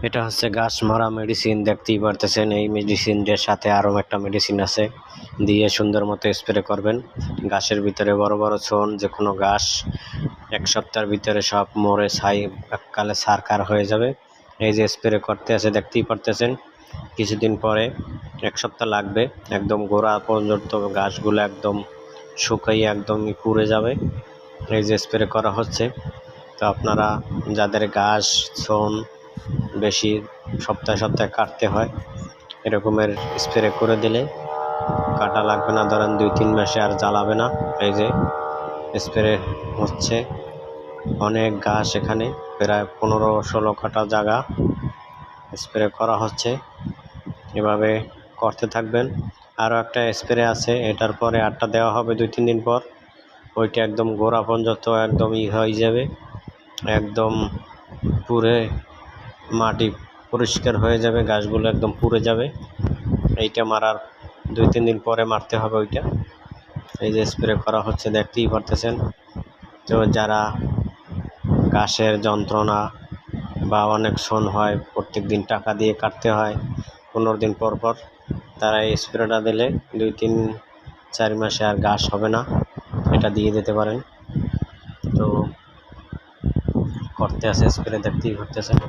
এটা হচ্ছে গাছ মারা মেডিসিন, দেখতেই পারতেছেন। এই মেডিসিনটার সাথে আরও একটা মেডিসিন আছে, দিয়ে সুন্দর মতো স্প্রে করবেন। গাছের ভিতরে বড় বড় ছোন, যে কোনো গাছ 1 সপ্তাহের ভিতরে সব মরে ছাই এককালে সারকার হয়ে যাবে। এই যে স্প্রে করতে আছে, দেখতেই পারতেছেন। কিছুদিন পরে 1 সপ্তাহ লাগবে, একদম গোড়া পর্যন্ত গাছগুলো একদম শুকিয়ে একদমই পুড়ে যাবে। এই যে স্প্রে করা হচ্ছে। তো আপনারা যাদের গাছ ছোন বেশি সপ্তাহে সপ্তাহে কাটতে হয়, এরকমের স্প্রে করে দিলে কাটা লাগবে না। ধরেন 2-3 মাসে আর জ্বালাবে না। এই যে স্প্রে হচ্ছে, অনেক গাছ, এখানে প্রায় 15-16 কাঠা জায়গা স্প্রে করা হচ্ছে। এভাবে করতে থাকবেন। আরও একটা স্প্রে আছে, এটার পরে আরটা দেওয়া হবে 2-3 দিন পর। ওইটা একদম গোড়া পর্যন্ত একদম হয়ে যাবে, একদম পুরে মাটি পরিষ্কার হয়ে যাবে, গাছগুলো একদম পুড়ে যাবে। এইটা মারার 2-3 দিন পরে মারতে হবে ওইটা। এই যে স্প্রে করা হচ্ছে, দেখতেই পারতেছেন। তো যারা গাছের যন্ত্রণা বা অনেক ছোন হয়, প্রত্যেক দিন টাকা দিয়ে কাটতে হয় 15 দিন পর পর, তারা এই স্প্রেটা দিলে 2-3-4 মাসে আর ঘাস হবে না। এটা দিয়ে দিতে পারেন। তো করতে আছে স্প্রে, দেখতেই করতেছেন।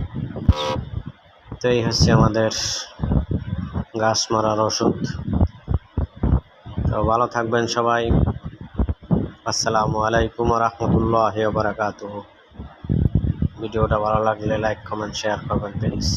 তো এই হচ্ছে আমাদের গাছ মারার ওষুধ। তো ভালো থাকবেন সবাই। আসসালামু আলাইকুম ওয়া রাহমাতুল্লাহি ওয়া বারাকাতুহু। ভিডিওটা ভালো লাগলে লাইক, কমেন্ট, শেয়ার করবেন প্লিজ।